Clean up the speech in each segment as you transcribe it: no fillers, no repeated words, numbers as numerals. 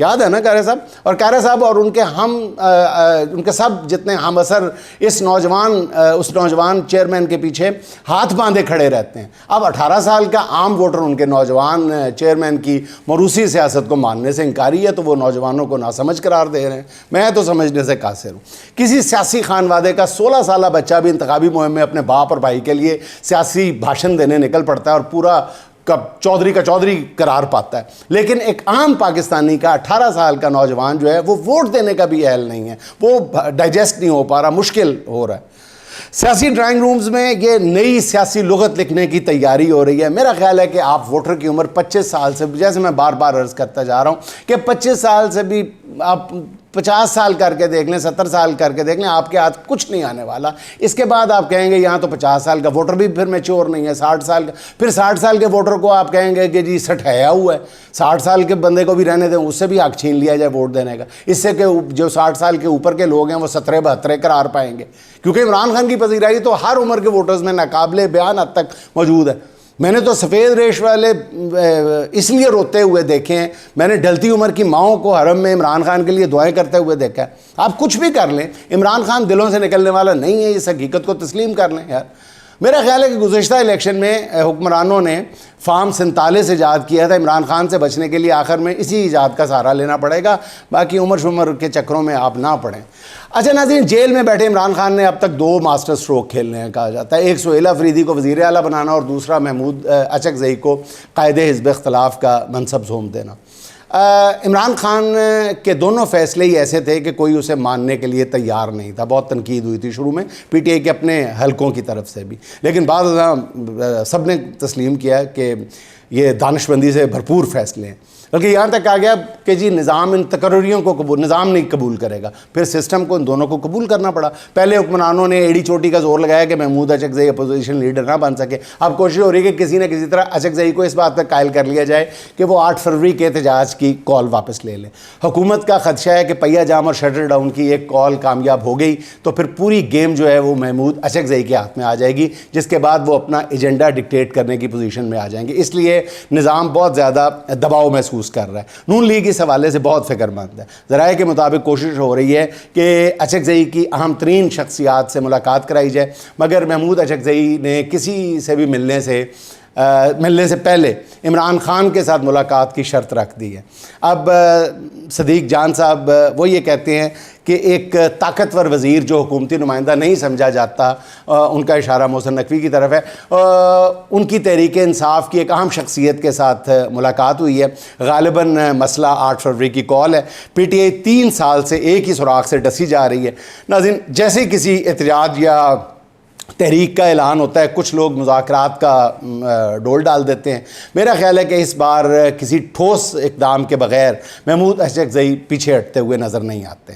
یاد ہے نا قاری صاحب؟ اور قاری صاحب اور ان کے سب جتنے ہم اثر اس نوجوان چیئرمین کے پیچھے ہاتھ باندھے کھڑے رہتے ہیں. اب 18 سال کا عام ووٹر ان کے نوجوان چیئرمین کی موروثی سیاست کو ماننے سے انکاری ہے تو وہ نوجوانوں کو ناسمجھ قرار دے رہے ہیں. میں تو سمجھنے سے قاصر ہوں. کسی سیاسی خانوادے کا 16 سالہ بچہ بھی انتخابی مہم میں اپنے باپ اور بھائی کے لیے سیاسی بھاشن دینے نکل پڑتا ہے اور پورا چودھری کا چودھری قرار پاتا ہے. لیکن ایک عام پاکستانی کا 18 سال کا نوجوان جو ہے وہ ووٹ دینے کا بھی اہل نہیں ہے, وہ ڈائجسٹ نہیں ہو پا رہا, مشکل ہو رہا ہے. سیاسی ڈرائنگ رومز میں یہ نئی سیاسی لغت لکھنے کی تیاری ہو رہی ہے. میرا خیال ہے کہ آپ ووٹر کی عمر 25 سال سے, جیسے میں بار بار عرض کرتا جا رہا ہوں کہ 25 سال سے بھی آپ 50 سال کر کے دیکھ لیں, 70 سال کر کے دیکھ لیں, آپ کے ہاتھ کچھ نہیں آنے والا. اس کے بعد آپ کہیں گے یہاں تو 50 سال کا ووٹر بھی پھر میچور نہیں ہے, 60 سال کا, پھر 60 سال کے ووٹر کو آپ کہیں گے کہ جی سٹھایا ہوا ہے. 60 سال کے بندے کو بھی رہنے دیں, اس سے بھی حق چھین لیا جائے ووٹ دینے کا, اس سے کہ جو 60 سال کے اوپر کے لوگ ہیں وہ 17-72 قرار پائیں گے. کیونکہ عمران خان کی پذیرائی تو ہر عمر کے ووٹرز میں ناقابل بیان حد تک موجود ہے. میں نے تو سفید ریش والے اس لیے روتے ہوئے دیکھے ہیں, میں نے ڈھلتی عمر کی ماؤں کو حرم میں عمران خان کے لیے دعائیں کرتے ہوئے دیکھا ہے. آپ کچھ بھی کر لیں, عمران خان دلوں سے نکلنے والا نہیں ہے, اس حقیقت کو تسلیم کر لیں یار. میرا خیال ہے کہ گزشتہ الیکشن میں حکمرانوں نے فارم 47 ایجاد کیا تھا. عمران خان سے بچنے کے لیے آخر میں اسی ایجاد کا سہارا لینا پڑے گا, باقی عمر شمر کے چکروں میں آپ نہ پڑیں. اچھا ناظرین, جیل میں بیٹھے عمران خان نے اب تک 2 ماسٹر سٹروک کھیلنے ہیں کہا جاتا ہے. ایک سہیل افریدی کو وزیر اعلیٰ بنانا اور دوسرا محمود اچکزئی کو قائد حزب اختلاف کا منصب سونپ دینا. عمران خان کے دونوں فیصلے ہی ایسے تھے کہ کوئی اسے ماننے کے لیے تیار نہیں تھا. بہت تنقید ہوئی تھی شروع میں پی ٹی آئی کے اپنے حلقوں کی طرف سے بھی, لیکن بعد سب نے تسلیم کیا کہ یہ دانشمندی سے بھرپور فیصلے ہیں. بلکہ یہاں تک آ گیا کہ جی نظام ان تقرریوں کو نظام نہیں قبول کرے گا, پھر سسٹم کو ان دونوں کو قبول کرنا پڑا. پہلے حکمرانوں نے ایڑی چوٹی کا زور لگایا کہ محمود اچکزئی اپوزیشن لیڈر نہ بن سکے. اب کوشش ہو رہی ہے کہ کسی نہ کسی طرح اچکزئی کو اس بات پر قائل کر لیا جائے کہ وہ 8 فروری کے احتجاج کی کال واپس لے لیں. حکومت کا خدشہ ہے کہ پہیا جام اور شٹر ڈاؤن کی ایک کال کامیاب ہو گئی تو پھر پوری گیم جو ہے وہ محمود اچکزئی کے ہاتھ میں آ جائے گی, جس کے بعد وہ اپنا ایجنڈا ڈکٹیٹ کرنے کی پوزیشن میں آ جائیں گے. اس لیے نظام بہت زیادہ دباؤ محسوس کر رہا ہے. نون لیگ اس حوالے سے بہت فکر مند ہے. ذرائع کے مطابق کوشش ہو رہی ہے کہ اچکزئی کی اہم ترین شخصیات سے ملاقات کرائی جائے, مگر محمود اچکزئی نے کسی سے بھی ملنے سے پہلے عمران خان کے ساتھ ملاقات کی شرط رکھ دی ہے. اب صدیق جان صاحب وہ یہ کہتے ہیں کہ ایک طاقتور وزیر جو حکومتی نمائندہ نہیں سمجھا جاتا, ان کا اشارہ محسن نقوی کی طرف ہے, ان کی تحریک انصاف کی ایک اہم شخصیت کے ساتھ ملاقات ہوئی ہے. غالباً مسئلہ 8 فروری کی کال ہے. پی ٹی آئی 3 سال سے ایک ہی سراغ سے ڈسی جا رہی ہے. ناظرین, جیسے کسی احتجاج یا تحریک کا اعلان ہوتا ہے کچھ لوگ مذاکرات کا ڈول ڈال دیتے ہیں. میرا خیال ہے کہ اس بار کسی ٹھوس اقدام کے بغیر محمود اچکزئی پیچھے ہٹتے ہوئے نظر نہیں آتے.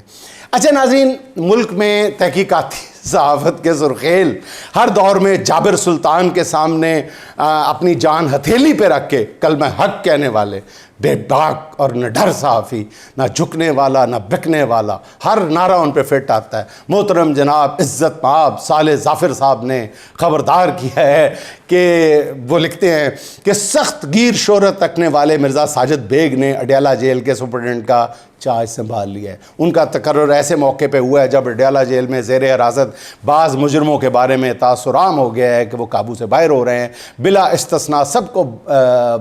اچھا ناظرین, ملک میں تحقیقاتی صحافت کے سرخیل ہر دور میں جابر سلطان کے سامنے اپنی جان ہتھیلی پہ رکھ کے کلمہ حق کہنے والے بے باک اور نہ ڈر صحافی, نہ جھکنے والا نہ بکنے والا, ہر نعرہ ان پہ فٹ آتا ہے. محترم جناب عزت مآب صالح ظافر صاحب نے خبردار کیا ہے کہ وہ لکھتے ہیں کہ سخت گیر شہرت رکھنے والے مرزا ساجد بیگ نے اڈیالہ جیل کے سپرنٹنڈنٹ کا چارج سنبھال لیا ہے. ان کا تقرر ایسے موقع پہ ہوا ہے جب اڈیالہ جیل میں زیر حراست بعض مجرموں کے بارے میں تاثر عام ہو گیا ہے کہ وہ قابو سے باہر ہو رہے ہیں. بلا استثناء سب کو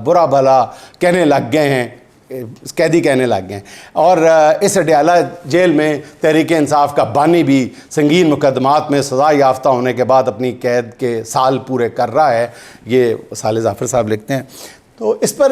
برا بھلا کہنے لگ گئے ہیں, قیدی کہنے لگ گئے ہیں. اور اس اڈیالہ جیل میں تحریک انصاف کا بانی بھی سنگین مقدمات میں سزا یافتہ ہونے کے بعد اپنی قید کے سال پورے کر رہا ہے. یہ صالح ظافر صاحب لکھتے ہیں. تو اس پر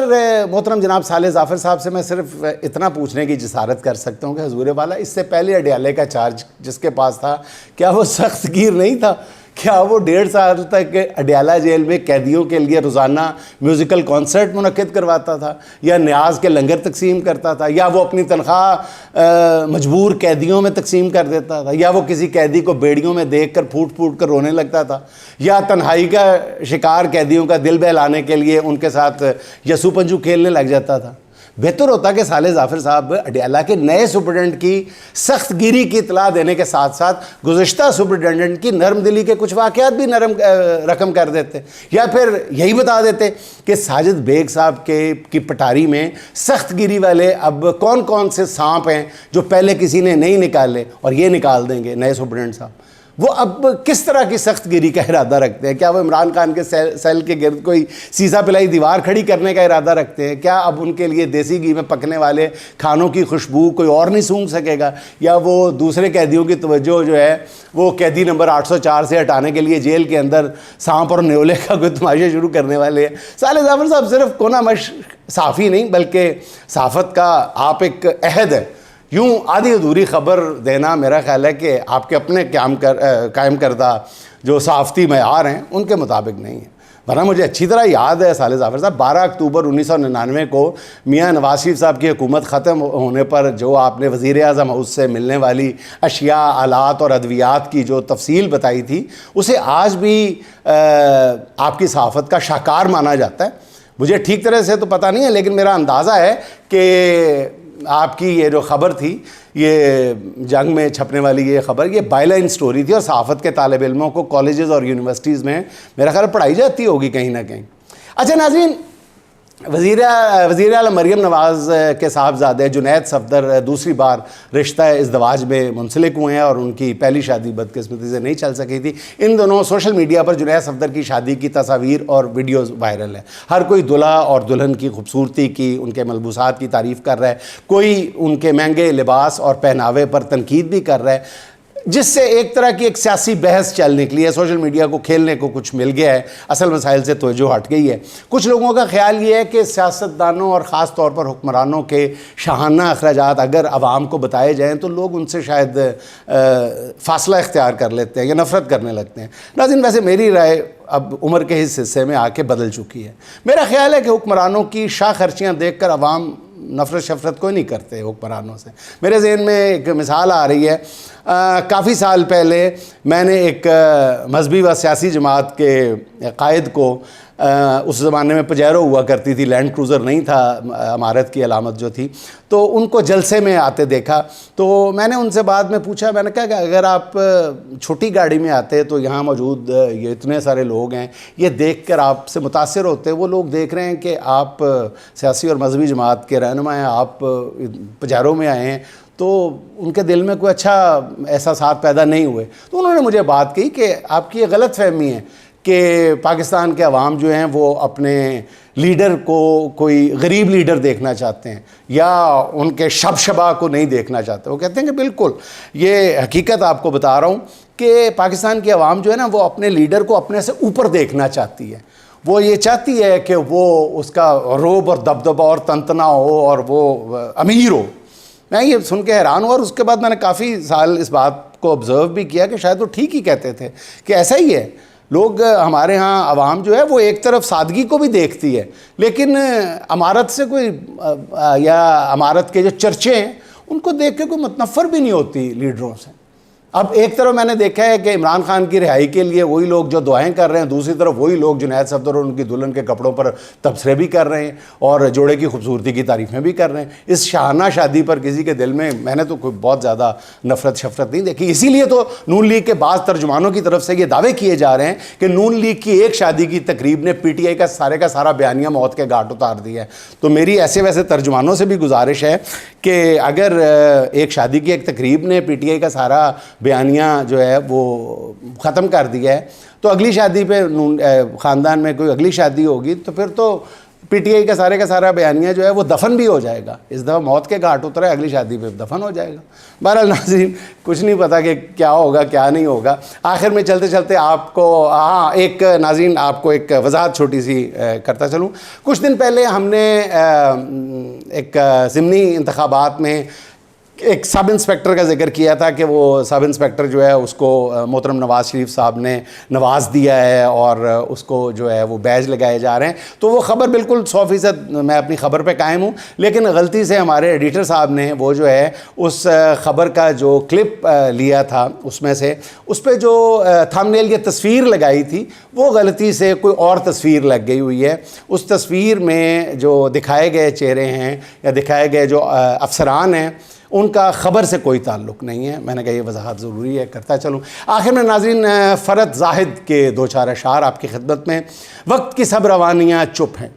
محترم جناب صالح ظافر صاحب سے میں صرف اتنا پوچھنے کی جسارت کر سکتا ہوں کہ حضور والا, اس سے پہلے اڈیالے کا چارج جس کے پاس تھا کیا وہ سخت گیر نہیں تھا؟ کیا وہ 1.5 سال تک اڈیالہ جیل میں قیدیوں کے لیے روزانہ میوزیکل کانسرٹ منعقد کرواتا تھا, یا نیاز کے لنگر تقسیم کرتا تھا, یا وہ اپنی تنخواہ مجبور قیدیوں میں تقسیم کر دیتا تھا, یا وہ کسی قیدی کو بیڑیوں میں دیکھ کر پھوٹ پھوٹ کر رونے لگتا تھا, یا تنہائی کا شکار قیدیوں کا دل بہلانے کے لیے ان کے ساتھ یسو پنجو کھیلنے لگ جاتا تھا؟ بہتر ہوتا کہ صالح ظافر صاحب اڈیالہ کے نئے سپرنٹنڈنٹ کی سخت گیری کی اطلاع دینے کے ساتھ ساتھ گزشتہ سپرنٹنڈنٹ کی نرم دلی کے کچھ واقعات بھی رقم کر دیتے, یا پھر یہی بتا دیتے کہ ساجد بیگ صاحب کی پٹاری میں سخت گیری والے اب کون کون سے سانپ ہیں جو پہلے کسی نے نہیں نکالے اور یہ نکال دیں گے نئے سپرنٹنڈنٹ صاحب. وہ اب کس طرح کی سخت گیری کا ارادہ رکھتے ہیں؟ کیا وہ عمران خان کے سیل کے گرد کوئی سیسا پلائی دیوار کھڑی کرنے کا ارادہ رکھتے ہیں؟ کیا اب ان کے لیے دیسی گھی میں پکنے والے کھانوں کی خوشبو کوئی اور نہیں سونگھ سکے گا؟ یا وہ دوسرے قیدیوں کی توجہ جو ہے وہ قیدی نمبر 804 سے ہٹانے کے لیے جیل کے اندر سانپ اور نیولے کا کوئی تماشا شروع کرنے والے ہیں؟ صالح ظافر صاحب صرف کونا مش صحافی نہیں بلکہ صحافت کا آپ ایک عہد ہے. یوں آدھی ادھوری خبر دینا میرا خیال ہے کہ آپ کے اپنے قائم کردہ جو صحافتی معیار ہیں ان کے مطابق نہیں ہے. ورنہ مجھے اچھی طرح یاد ہے صالح ظافر صاحب 12 اکتوبر 1999 کو میاں نواز شریف صاحب کی حکومت ختم ہونے پر جو آپ نے وزیر اعظم ہاؤس سے ملنے والی اشیاء آلات اور ادویات کی جو تفصیل بتائی تھی اسے آج بھی آپ کی صحافت کا شاہکار مانا جاتا ہے. مجھے ٹھیک طرح سے تو پتہ نہیں ہے لیکن میرا اندازہ ہے کہ آپ کی یہ جو خبر تھی, یہ جنگ میں چھپنے والی یہ خبر, یہ بائی لائن سٹوری تھی اور صحافت کے طالب علموں کو کالجز اور یونیورسٹیز میں میرا خیال پڑھائی جاتی ہوگی کہیں نہ کہیں. اچھا ناظرین, وزیر اعظم مریم نواز کے صاحبزادے جنید صفدر دوسری بار رشتہ ازدواج میں منسلک ہوئے ہیں اور ان کی پہلی شادی بدقسمتی سے نہیں چل سکی تھی. ان دونوں سوشل میڈیا پر جنید صفدر کی شادی کی تصاویر اور ویڈیوز وائرل ہے. ہر کوئی دلہا اور دلہن کی خوبصورتی کی, ان کے ملبوسات کی تعریف کر رہا ہے, کوئی ان کے مہنگے لباس اور پہناوے پر تنقید بھی کر رہا ہے, جس سے ایک طرح کی ایک سیاسی بحث چل نکلی ہے. سوشل میڈیا کو کھیلنے کو کچھ مل گیا ہے, اصل مسائل سے توجہ ہٹ گئی ہے. کچھ لوگوں کا خیال یہ ہے کہ سیاستدانوں اور خاص طور پر حکمرانوں کے شاہانہ اخراجات اگر عوام کو بتائے جائیں تو لوگ ان سے شاید فاصلہ اختیار کر لیتے ہیں یا نفرت کرنے لگتے ہیں. ناظرین ویسے میری رائے اب عمر کے اس حصے میں آ کے بدل چکی ہے. میرا خیال ہے کہ حکمرانوں کی شاہ خرچیاں دیکھ کر عوام نفرت شفرت کوئی نہیں کرتے حکمرانوں سے. میرے ذہن میں ایک مثال آ رہی ہے. کافی سال پہلے میں نے ایک مذہبی و سیاسی جماعت کے قائد کو, اس زمانے میں پجیرو ہوا کرتی تھی, لینڈ کروزر نہیں تھا عمارت کی علامت جو تھی, تو ان کو جلسے میں آتے دیکھا. تو میں نے ان سے بعد میں پوچھا, میں نے کہا کہ اگر آپ چھوٹی گاڑی میں آتے تو یہاں موجود یہ اتنے سارے لوگ ہیں, یہ دیکھ کر آپ سے متاثر ہوتے, وہ لوگ دیکھ رہے ہیں کہ آپ سیاسی اور مذہبی جماعت کے رہنما ہیں, آپ پجیرو میں آئے ہیں, تو ان کے دل میں کوئی اچھا احساسات پیدا نہیں ہوئے. تو انہوں نے مجھے بات کہی کہ آپ کی یہ غلط فہمی ہے کہ پاکستان کے عوام جو ہیں وہ اپنے لیڈر کو کوئی غریب لیڈر دیکھنا چاہتے ہیں یا ان کے شبہ کو نہیں دیکھنا چاہتے. وہ کہتے ہیں کہ بالکل یہ حقیقت آپ کو بتا رہا ہوں کہ پاکستان کی عوام جو ہے نا وہ اپنے لیڈر کو اپنے سے اوپر دیکھنا چاہتی ہے. وہ یہ چاہتی ہے کہ وہ اس کا رعب اور دبدبہ اور تنتنا ہو اور وہ امیر ہو. میں یہ سن کے حیران ہوں اور اس کے بعد میں نے کافی سال اس بات کو آبزرو بھی کیا کہ شاید وہ ٹھیک ہی کہتے تھے کہ ایسا ہی ہے. لوگ ہمارے ہاں عوام جو ہے وہ ایک طرف سادگی کو بھی دیکھتی ہے لیکن عمارت سے کوئی یا عمارت کے جو چرچے ہیں ان کو دیکھ کے کوئی متنفر بھی نہیں ہوتی لیڈروں سے. اب ایک طرف میں نے دیکھا ہے کہ عمران خان کی رہائی کے لیے وہی لوگ جو دعائیں کر رہے ہیں, دوسری طرف وہی لوگ جنید صفدر اور ان کی دلہن کے کپڑوں پر تبصرے بھی کر رہے ہیں اور جوڑے کی خوبصورتی کی تعریفیں بھی کر رہے ہیں. اس شاہانہ شادی پر کسی کے دل میں نے تو کوئی بہت زیادہ نفرت شفرت نہیں دیکھی. اسی لیے تو نون لیگ کے بعض ترجمانوں کی طرف سے یہ دعوے کیے جا رہے ہیں کہ نون لیگ کی ایک شادی کی تقریب نے پی ٹی آئی کا سارا بیانیہ موت کے گھاٹ اتار دیا ہے. تو میری ایسے ویسے ترجمانوں سے بھی گزارش ہے کہ اگر ایک شادی کی ایک تقریب نے پی ٹی آئی کا سارا بیانیہ جو ہے وہ ختم کر دیا ہے تو اگلی شادی پہ خاندان میں کوئی اگلی شادی ہوگی تو پھر تو پی ٹی آئی کا سارا بیانیہ جو ہے وہ دفن بھی ہو جائے گا. اس دفعہ موت کے گھاٹ اترا ہے, اگلی شادی پہ دفن ہو جائے گا. بہرحال ناظرین کچھ نہیں پتا کہ کیا ہوگا کیا نہیں ہوگا. آخر میں چلتے چلتے آپ کو ایک ناظرین آپ کو ایک وضاحت چھوٹی سی کرتا چلوں. کچھ دن پہلے ہم نے ایک ضمنی انتخابات میں ایک سب انسپیکٹر کا ذکر کیا تھا کہ وہ سب انسپیکٹر جو ہے اس کو محترم نواز شریف صاحب نے نواز دیا ہے اور اس کو جو ہے وہ بیج لگائے جا رہے ہیں، تو وہ خبر بالکل 100% میں اپنی خبر پہ قائم ہوں، لیکن غلطی سے ہمارے ایڈیٹر صاحب نے وہ جو ہے اس خبر کا جو کلپ لیا تھا اس میں سے اس پہ جو تھم نیل کی تصویر لگائی تھی وہ غلطی سے کوئی اور تصویر لگ گئی ہوئی ہے۔ اس تصویر میں جو دکھائے گئے چہرے ہیں یا دکھائے گئے جو افسران ہیں ان کا خبر سے کوئی تعلق نہیں ہے۔ میں نے کہا یہ وضاحت ضروری ہے، کرتا چلوں۔ آخر میں ناظرین فرد زاہد کے دو چار اشعار آپ کی خدمت میں۔ وقت کی سب روانیاں چپ ہیں،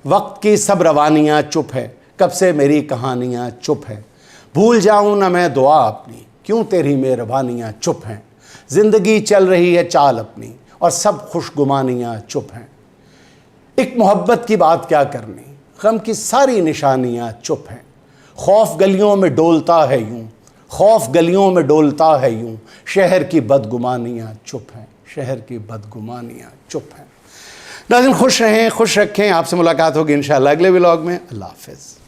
وقت کی سب روانیاں چپ ہے، کب سے میری کہانیاں چپ ہے، بھول جاؤں نہ میں دعا اپنی، کیوں تیری مہربانیاں چپ ہیں، زندگی چل رہی ہے چال اپنی اور سب خوش گمانیاں چپ ہیں، ایک محبت کی بات کیا کرنی، غم کی ساری نشانیاں چپ ہیں، خوف گلیوں میں ڈولتا ہے یوں، خوف گلیوں میں ڈولتا ہے یوں، شہر کی بدگمانیاں چپ ہیں، شہر کی بدگمانیاں چپ ہیں۔ ناظرین خوش رہیں، خوش رکھیں، آپ سے ملاقات ہوگی انشاءاللہ اگلے ولاگ میں۔ اللہ حافظ۔